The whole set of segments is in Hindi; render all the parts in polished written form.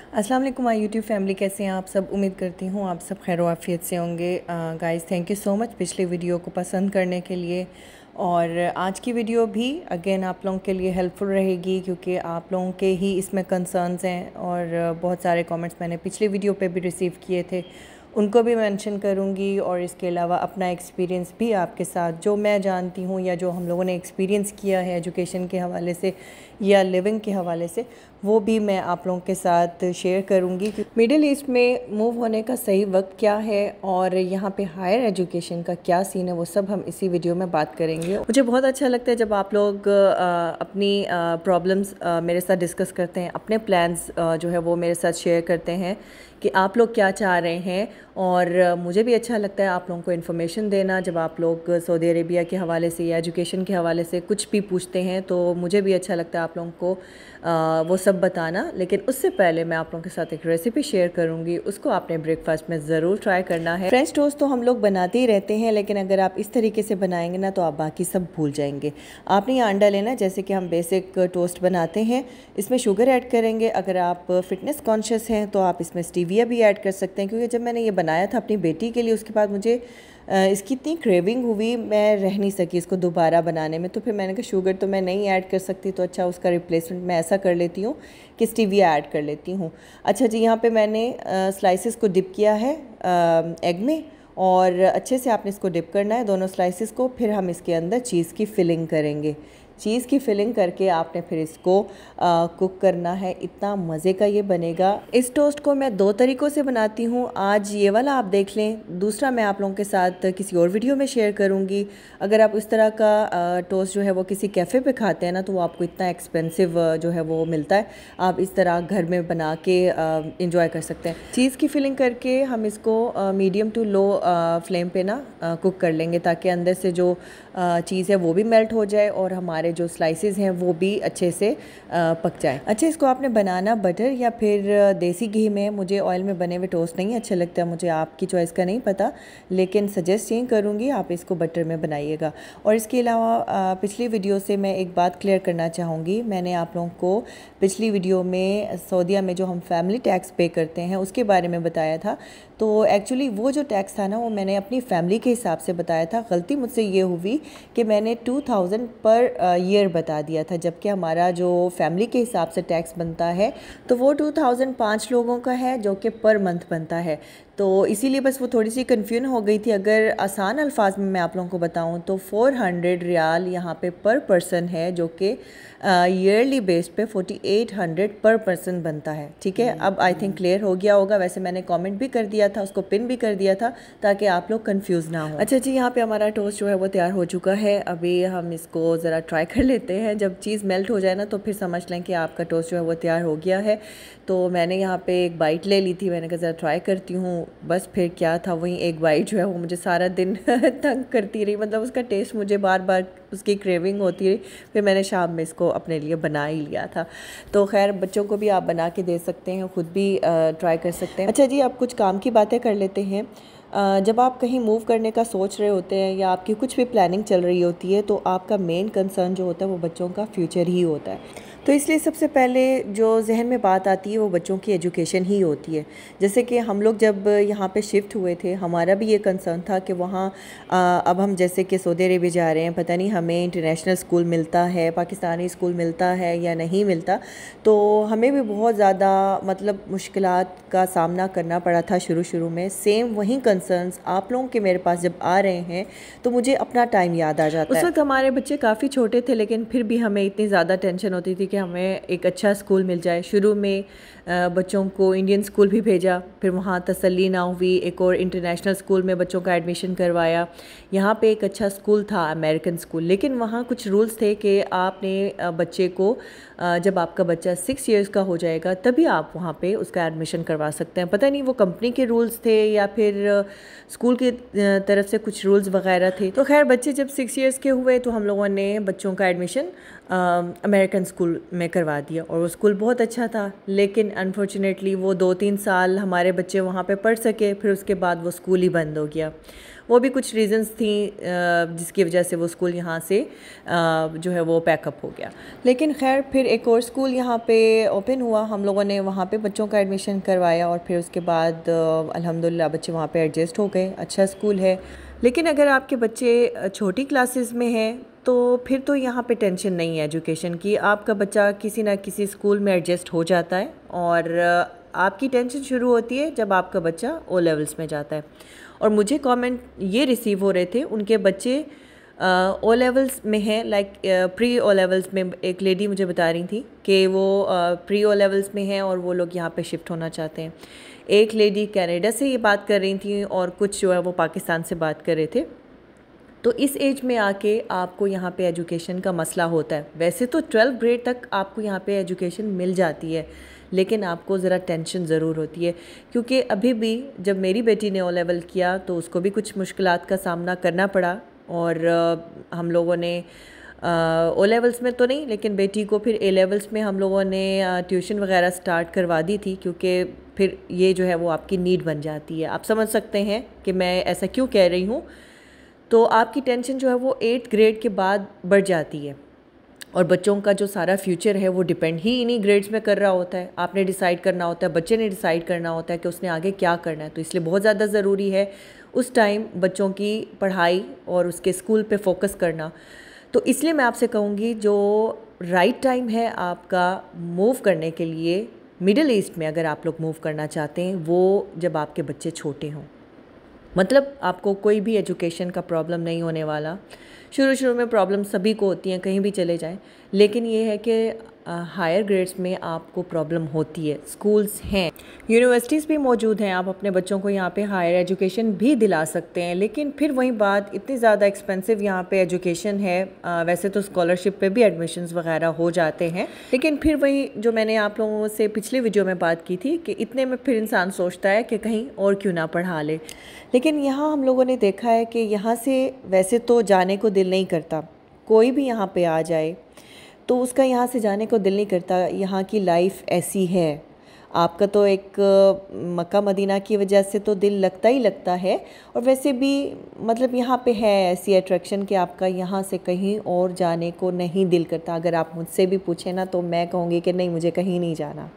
अस्सलाम वालेकुम माय यूट्यूब फैमिली, कैसे हैं आप सब। उम्मीद करती हूँ आप सब खैर आफियत से होंगे। Guys thank you so much पिछले वीडियो को पसंद करने के लिए। और आज की वीडियो भी अगेन आप लोगों के लिए हेल्पफुल रहेगी क्योंकि आप लोगों के ही इसमें कंसर्न्स हैं और बहुत सारे कमेंट्स मैंने पिछली वीडियो पे भी रिसीव किए थे, उनको भी मेंशन करूँगी। और इसके अलावा अपना एक्सपीरियंस भी आपके साथ जो मैं जानती हूँ या जो हम लोगों ने एक्सपीरियंस किया है एजुकेशन के हवाले से या लिविंग के हवाले से, वो भी मैं आप लोगों के साथ शेयर करूँगी। मिडिल ईस्ट में मूव होने का सही वक्त क्या है और यहाँ पे हायर एजुकेशन का क्या सीन है, वो सब हम इसी वीडियो में बात करेंगे। मुझे बहुत अच्छा लगता है जब आप लोग अपनी प्रॉब्लम्स मेरे साथ डिस्कस करते हैं, अपने प्लान्स जो है वो मेरे साथ शेयर करते हैं कि आप लोग क्या चाह रहे हैं। और मुझे भी अच्छा लगता है आप लोगों को इन्फॉर्मेशन देना। जब आप लोग सऊदी अरेबिया के हवाले से या एजुकेशन के हवाले से कुछ भी पूछते हैं तो मुझे भी अच्छा लगता है आप लोगों को वो सब बताना। लेकिन उससे पहले मैं आप लोगों के साथ एक रेसिपी शेयर करूंगी, उसको आपने ब्रेकफास्ट में ज़रूर ट्राई करना है। फ्रेंच टोस्ट तो हम लोग बनाते ही रहते हैं, लेकिन अगर आप इस तरीके से बनाएंगे ना तो आप बाकी सब भूल जाएंगे। आपने ये अंडा लेना, जैसे कि हम बेसिक टोस्ट बनाते हैं, इसमें शुगर ऐड करेंगे। अगर आप फिटनेस कॉन्शियस हैं तो आप इसमें स्टीविया भी ऐड कर सकते हैं, क्योंकि जब मैंने ये बनाया था अपनी बेटी के लिए, उसके बाद मुझे इसकी इतनी क्रेविंग हुई, मैं रह नहीं सकी इसको दोबारा बनाने में। तो फिर मैंने कहा शुगर तो मैं नहीं ऐड कर सकती, तो अच्छा उसका रिप्लेसमेंट मैं ऐसा कर लेती हूँ कि स्टीविया ऐड कर लेती हूँ। अच्छा जी, यहाँ पे मैंने स्लाइसेस को डिप किया है एग में, और अच्छे से आपने इसको डिप करना है दोनों स्लाइसेस को। फिर हम इसके अंदर चीज़ की फिलिंग करेंगे। चीज़ की फिलिंग करके आपने फिर इसको कुक करना है। इतना मज़े का ये बनेगा। इस टोस्ट को मैं दो तरीक़ों से बनाती हूँ, आज ये वाला आप देख लें, दूसरा मैं आप लोगों के साथ किसी और वीडियो में शेयर करूँगी। अगर आप इस तरह का टोस्ट जो है वो किसी कैफ़े पे खाते हैं ना, तो वो आपको इतना एक्सपेंसिव जो है वो मिलता है। आप इस तरह घर में बना के इंजॉय कर सकते हैं। चीज़ की फिलिंग करके हम इसको मीडियम टू लो फ्लेम पे ना कुक कर लेंगे, ताकि अंदर से जो चीज़ है वो भी मेल्ट हो जाए और हमारे जो स्लाइसेस हैं वो भी अच्छे से पक जाए। अच्छा, इसको आपने बनाना बटर या फिर देसी घी में। मुझे ऑयल में बने हुए टोस्ट नहीं अच्छे लगता, मुझे आपकी चॉइस का नहीं पता, लेकिन सजेस्ट यही करूँगी आप इसको बटर में बनाइएगा। और इसके अलावा पिछली वीडियो से मैं एक बात क्लियर करना चाहूँगी। मैंने आप लोगों को पिछली वीडियो में सऊदीया में जो हम फैमिली टैक्स पे करते हैं उसके बारे में बताया था। तो एक्चुअली वो जो टैक्स था ना, वो मैंने अपनी फैमिली के हिसाब से बताया था। गलती मुझसे ये हुई कि मैंने 2000 पर ईयर बता दिया था, जबकि हमारा जो फैमिली के हिसाब से टैक्स बनता है तो वो 2000 5 लोगों का है, जो कि पर मंथ बनता है। तो इसीलिए बस वो थोड़ी सी कन्फ्यूजन हो गई थी। अगर आसान अल्फाज में मैं आप लोगों को बताऊं तो 400 रियाल यहाँ पे पर पर्सन है, जो कि ईयरली बेस पे 4800 पर पर्सन बनता है। ठीक है, अब आई थिंक क्लियर हो गया होगा। वैसे मैंने कमेंट भी कर दिया था, उसको पिन भी कर दिया था, ताकि आप लोग कंफ्यूज ना हो। अच्छा जी, यहाँ पे हमारा टोस्ट जो है वो तैयार हो चुका है। अभी हम इसको ज़रा ट्राई कर लेते हैं। जब चीज़ मेल्ट हो जाए ना तो फिर समझ लें कि आपका टोस्ट जो है वो तैयार हो गया है। तो मैंने यहाँ पे एक बाइट ले ली थी, मैंने कहा ज़रा ट्राई करती हूँ। बस फिर क्या था, वही एक बाइट जो है वो मुझे सारा दिन तंग करती रही, मतलब उसका टेस्ट मुझे बार बार उसकी क्रेविंग होती रही। फिर मैंने शाम में इसको अपने लिए बना ही लिया था। तो खैर, बच्चों को भी आप बना के दे सकते हैं, ख़ुद भी ट्राई कर सकते हैं। अच्छा जी, अब कुछ काम की बातें कर लेते हैं। जब आप कहीं मूव करने का सोच रहे होते हैं या आपकी कुछ भी प्लानिंग चल रही होती है, तो आपका मेन कंसर्न जो होता है वो बच्चों का फ्यूचर ही होता है। तो इसलिए सबसे पहले जो जहन में बात आती है वो बच्चों की एजुकेशन ही होती है। जैसे कि हम लोग जब यहाँ पे शिफ्ट हुए थे, हमारा भी ये कंसर्न था कि वहाँ अब हम जैसे कि सऊदी अरेबिया जा रहे हैं, पता नहीं हमें इंटरनेशनल स्कूल मिलता है, पाकिस्तानी स्कूल मिलता है या नहीं मिलता। तो हमें भी बहुत ज़्यादा मतलब मुश्किलात का सामना करना पड़ा था शुरू में। सेम वही कंसर्न्स आप लोगों के मेरे पास जब आ रहे हैं तो मुझे अपना टाइम याद आ जाता है। उस वक्त हमारे बच्चे काफ़ी छोटे थे, लेकिन फिर भी हमें इतनी ज़्यादा टेंशन होती थी कि हमें एक अच्छा स्कूल मिल जाए। शुरू में बच्चों को इंडियन स्कूल भी भेजा, फिर वहाँ तसल्ली ना हुई, एक और इंटरनेशनल स्कूल में बच्चों का एडमिशन करवाया। यहाँ पे एक अच्छा स्कूल था, अमेरिकन स्कूल, लेकिन वहाँ कुछ रूल्स थे कि आपने बच्चे को जब आपका बच्चा 6 इयर्स का हो जाएगा तभी आप वहाँ पे उसका एडमिशन करवा सकते हैं। पता नहीं वो कंपनी के रूल्स थे या फिर स्कूल की तरफ से कुछ रूल्स वगैरह थे। तो खैर, बच्चे जब 6 इयर्स के हुए तो हम लोगों ने बच्चों का एडमिशन अमेरिकन स्कूल में करवा दिया और वो स्कूल बहुत अच्छा था, लेकिन अनफॉर्चुनेटली वो 2-3 साल हमारे बच्चे वहाँ पे पढ़ सके, फिर उसके बाद वो स्कूल ही बंद हो गया। वो भी कुछ रीज़न्स थी जिसकी वजह से वो स्कूल यहाँ से जो है वो पैकअप हो गया। लेकिन खैर फिर एक और स्कूल यहाँ पे ओपन हुआ, हम लोगों ने वहाँ पे बच्चों का एडमिशन करवाया और फिर उसके बाद अल्हम्दुलिल्लाह बच्चे वहाँ पे एडजस्ट हो गए। अच्छा स्कूल है। लेकिन अगर आपके बच्चे छोटी क्लासेस में हैं तो फिर तो यहाँ पे टेंशन नहीं है एजुकेशन की, आपका बच्चा किसी ना किसी स्कूल में एडजस्ट हो जाता है। और आपकी टेंशन शुरू होती है जब आपका बच्चा ओ लेवल्स में जाता है। और मुझे कमेंट ये रिसीव हो रहे थे, उनके बच्चे ओ लेवल्स में हैं, लाइक प्री ओ लेवल्स में। एक लेडी मुझे बता रही थी कि वो प्री ओ लेवल्स में हैं और वो लोग यहाँ पे शिफ्ट होना चाहते हैं। एक लेडी कनाडा से ये बात कर रही थी और कुछ जो है वो पाकिस्तान से बात कर रहे थे। तो इस एज में आके आपको यहाँ पे एजुकेशन का मसला होता है। वैसे तो 12th ग्रेड तक आपको यहाँ पे एजुकेशन मिल जाती है, लेकिन आपको ज़रा टेंशन ज़रूर होती है, क्योंकि अभी भी जब मेरी बेटी ने ओ लेवल किया तो उसको भी कुछ मुश्किलात का सामना करना पड़ा। और हम लोगों ने ओ लेवल्स में तो नहीं, लेकिन बेटी को फिर ए लेवल्स में हम लोगों ने ट्यूशन वगैरह स्टार्ट करवा दी थी, क्योंकि फिर ये जो है वो आपकी नीड बन जाती है। आप समझ सकते हैं कि मैं ऐसा क्यों कह रही हूँ। तो आपकी टेंशन जो है वो 8th ग्रेड के बाद बढ़ जाती है और बच्चों का जो सारा फ्यूचर है वो डिपेंड ही इन्हीं ग्रेड्स में कर रहा होता है। आपने डिसाइड करना होता है, बच्चे ने डिसाइड करना होता है कि उसने आगे क्या करना है। तो इसलिए बहुत ज़्यादा ज़रूरी है उस टाइम बच्चों की पढ़ाई और उसके स्कूल पे फोकस करना। तो इसलिए मैं आपसे कहूँगी जो राइट टाइम है आपका मूव करने के लिए, मिडिल ईस्ट में अगर आप लोग मूव करना चाहते हैं, वो जब आपके बच्चे छोटे हों। मतलब आपको कोई भी एजुकेशन का प्रॉब्लम नहीं होने वाला। शुरू में प्रॉब्लम सभी को होती हैं, कहीं भी चले जाएं, लेकिन ये है कि हायर ग्रेड्स में आपको प्रॉब्लम होती है। स्कूल्स हैं, यूनिवर्सिटीज़ भी मौजूद हैं, आप अपने बच्चों को यहाँ पे हायर एजुकेशन भी दिला सकते हैं, लेकिन फिर वही बात, इतनी ज़्यादा एक्सपेंसिव यहाँ पे एजुकेशन है। वैसे तो स्कॉलरशिप पे भी एडमिशन्स वगैरह हो जाते हैं, लेकिन फिर वही जो मैंने आप लोगों से पिछली वीडियो में बात की थी कि इतने में फिर इंसान सोचता है कि कहीं और क्यों ना पढ़ा ले। लेकिन यहाँ हम लोगों ने देखा है कि यहाँ से वैसे तो जाने को दिल नहीं करता, कोई भी यहाँ पे आ जाए तो उसका यहाँ से जाने को दिल नहीं करता। यहाँ की लाइफ ऐसी है, आपका तो एक मक्का मदीना की वजह से तो दिल लगता ही लगता है। और वैसे भी मतलब यहाँ पे है ऐसी अट्रैक्शन कि आपका यहाँ से कहीं और जाने को नहीं दिल करता। अगर आप मुझसे भी पूछें ना तो मैं कहूँगी कि नहीं, मुझे कहीं नहीं जाना।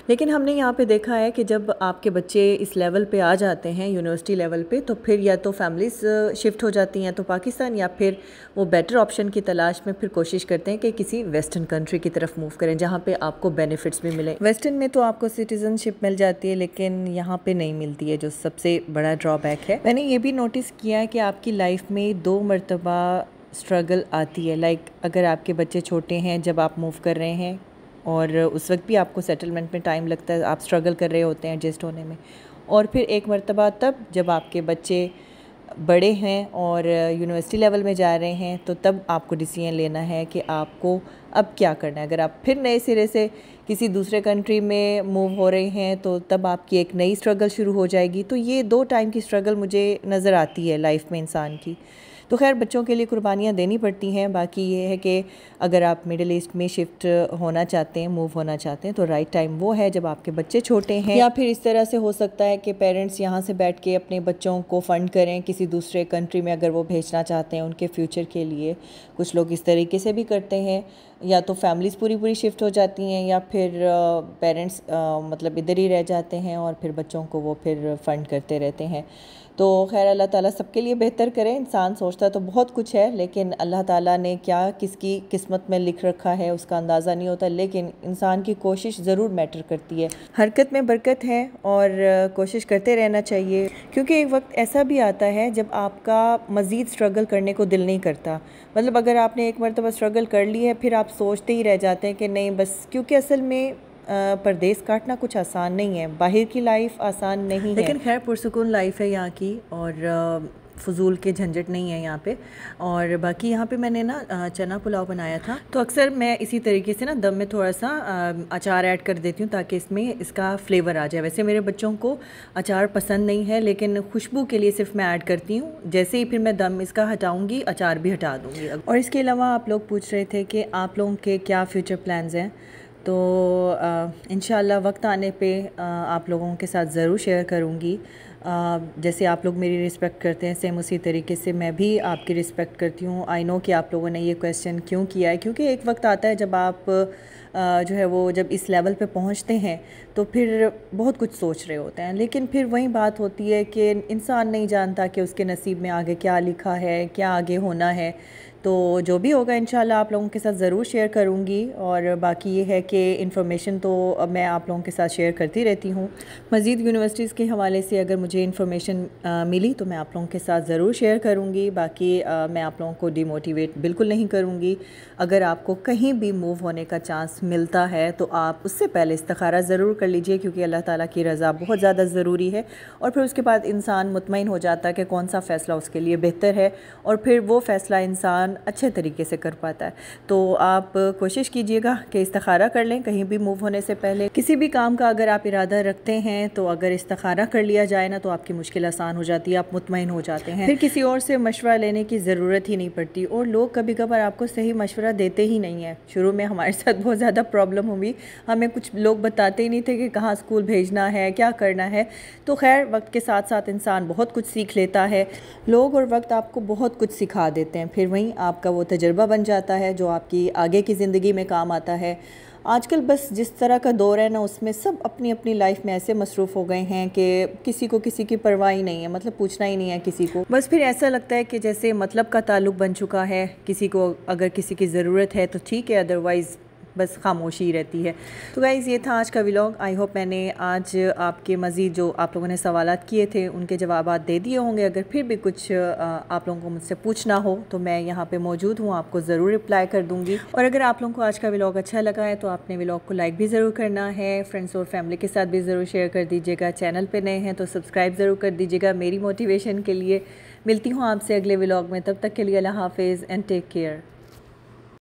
लेकिन हमने यहाँ पे देखा है कि जब आपके बच्चे इस लेवल पे आ जाते हैं, यूनिवर्सिटी लेवल पे, तो फिर या तो फैमिलीज़ शिफ्ट हो जाती हैं तो पाकिस्तान, या फिर वो बेटर ऑप्शन की तलाश में फिर कोशिश करते हैं कि किसी वेस्टर्न कंट्री की तरफ मूव करें जहाँ पे आपको बेनिफिट्स भी मिले। वेस्टर्न में तो आपको सिटीज़नशिप मिल जाती है, लेकिन यहाँ पे नहीं मिलती है, जो सबसे बड़ा ड्रॉबैक है। मैंने ये भी नोटिस किया है कि आपकी लाइफ में 2 मरतबा स्ट्रगल आती है। लाइक अगर आपके बच्चे छोटे हैं जब आप मूव कर रहे हैं, और उस वक्त भी आपको सेटलमेंट में टाइम लगता है, आप स्ट्रगल कर रहे होते हैं एडजस्ट होने में। और फिर एक मरतबा तब जब आपके बच्चे बड़े हैं और यूनिवर्सिटी लेवल में जा रहे हैं, तो तब आपको डिसीजन लेना है कि आपको अब क्या करना है। अगर आप फिर नए सिरे से किसी दूसरे कंट्री में मूव हो रहे हैं तो तब आपकी एक नई स्ट्रगल शुरू हो जाएगी। तो ये 2 टाइम की स्ट्रगल मुझे नज़र आती है लाइफ में इंसान की। तो खैर बच्चों के लिए कुर्बानियाँ देनी पड़ती हैं। बाकी ये है कि अगर आप मिडिल ईस्ट में शिफ्ट होना चाहते हैं, मूव होना चाहते हैं, तो राइट टाइम वो है जब आपके बच्चे छोटे हैं। या फिर इस तरह से हो सकता है कि पेरेंट्स यहाँ से बैठ के अपने बच्चों को फ़ंड करें किसी दूसरे कंट्री में, अगर वो भेजना चाहते हैं उनके फ्यूचर के लिए। कुछ लोग इस तरीके से भी करते हैं, या तो फैमिलीज़ पूरी शिफ्ट हो जाती हैं, या फिर पेरेंट्स मतलब इधर ही रह जाते हैं और फिर बच्चों को वो फिर फ़ंड करते रहते हैं। तो खैर अल्लाह ताला सबके लिए बेहतर करे। इंसान सोचता तो बहुत कुछ है, लेकिन अल्लाह ताला ने क्या किसकी किस्मत में लिख रखा है उसका अंदाज़ा नहीं होता। लेकिन इंसान की कोशिश ज़रूर मैटर करती है। हरकत में बरकत है और कोशिश करते रहना चाहिए, क्योंकि एक वक्त ऐसा भी आता है जब आपका मज़ीद स्ट्रगल करने को दिल नहीं करता। मतलब अगर आपने एक मरतबा स्ट्रगल कर ली है, फिर आप सोचते ही रह जाते हैं कि नहीं बस, क्योंकि असल में परदेश काटना कुछ आसान नहीं है, बाहर की लाइफ आसान नहीं है। लेकिन खैर पुरसुकून लाइफ है यहाँ की। और फजूल के झंझट नहीं है यहाँ पे। और बाकी यहाँ पे मैंने ना चना पुलाव बनाया था, तो अक्सर मैं इसी तरीके से ना दम में थोड़ा सा अचार ऐड कर देती हूँ ताकि इसमें इसका फ्लेवर आ जाए। वैसे मेरे बच्चों को अचार पसंद नहीं है, लेकिन खुशबू के लिए सिर्फ मैं ऐड करती हूँ। जैसे ही फिर मैं दम इसका हटाऊँगी, अचार भी हटा दूँगी। और इसके अलावा आप लोग पूछ रहे थे कि आप लोगों के क्या फ्यूचर प्लान्स हैं, तो इंशाल्लाह वक्त आने पे आप लोगों के साथ ज़रूर शेयर करूँगी। जैसे आप लोग मेरी रिस्पेक्ट करते हैं, सेम उसी तरीके से मैं भी आपकी रिस्पेक्ट करती हूँ। आई नो कि आप लोगों ने ये क्वेश्चन क्यों किया है, क्योंकि एक वक्त आता है जब आप जो है वो जब इस लेवल पे पहुँचते हैं तो फिर बहुत कुछ सोच रहे होते हैं, लेकिन फिर वही बात होती है कि इंसान नहीं जानता कि उसके नसीब में आगे क्या लिखा है, क्या आगे होना है। तो जो भी होगा इंशाल्लाह आप लोगों के साथ ज़रूर शेयर करूँगी। और बाकी ये है कि इन्फॉर्मेशन तो मैं आप लोगों के साथ शेयर करती रहती हूँ। मज़ीद यूनिवर्सिटीज़ के हवाले से अगर मुझे इन्फॉर्मेशन मिली तो मैं आप लोगों के साथ ज़रूर शेयर करूँगी। बाकी मैं आप लोगों को डिमोटिवेट बिल्कुल नहीं करूँगी। अगर आपको कहीं भी मूव होने का चांस मिलता है तो आप उससे पहले इस्तिखारा ज़रूर कर लीजिए, क्योंकि अल्लाह ताला की रज़ा बहुत ज़्यादा ज़रूरी है। और फिर उसके बाद इंसान मुतमईन हो जाता है कि कौन सा फ़ैसला उसके लिए बेहतर है, और फिर वो फ़ैसला इंसान अच्छे तरीके से कर पाता है। तो आप कोशिश कीजिएगा कि इस्तिखारा कर लें कहीं भी मूव होने से पहले। किसी भी काम का अगर आप इरादा रखते हैं तो अगर इस्तिखारा कर लिया जाए ना, तो आपकी मुश्किल आसान हो जाती है, आप मुतमईन हो जाते हैं, फिर किसी और से मशवरा लेने की ज़रूरत ही नहीं पड़ती। और लोग कभी कभार आपको सही मशवरा देते ही नहीं है। शुरू में हमारे साथ बहुत ज़्यादा प्रॉब्लम हुई, हमें कुछ लोग बताते ही नहीं थे कि कहाँ स्कूल भेजना है, क्या करना है। तो खैर वक्त के साथ साथ इंसान बहुत कुछ सीख लेता है। लोग और वक्त आपको बहुत कुछ सिखा देते हैं, फिर वहीं आपका वो तजुर्बा बन जाता है जो आपकी आगे की ज़िंदगी में काम आता है। आजकल बस जिस तरह का दौर है ना, उसमें सब अपनी अपनी लाइफ में ऐसे मसरूफ़ हो गए हैं कि किसी को किसी की परवाह ही नहीं है, मतलब पूछना ही नहीं है किसी को। बस फिर ऐसा लगता है कि जैसे मतलब का ताल्लुक़ बन चुका है, किसी को अगर किसी की ज़रूरत है तो ठीक है, अदरवाइज़ बस खामोशी रहती है। तो गाइज़ ये था आज का व्लॉग। आई होप मैंने आज आपके मज़ीद जो आप लोगों ने सवालात किए थे उनके जवाबात दे दिए होंगे। अगर फिर भी कुछ आप लोगों को मुझसे पूछना हो तो मैं यहाँ पे मौजूद हूँ, आपको ज़रूर रिप्लाई कर दूँगी। और अगर आप लोगों को आज का व्लॉग अच्छा लगा है तो आपने व्लॉग को लाइक भी ज़रूर करना है, फ्रेंड्स और फैमिली के साथ भी ज़रूर शेयर कर दीजिएगा। चैनल पर नए हैं तो सब्सक्राइब ज़रूर कर दीजिएगा मेरी मोटिवेशन के लिए। मिलती हूँ आपसे अगले व्लॉग में, तब तक के लिए अल्लाह हाफ़िज़ एंड टेक केयर।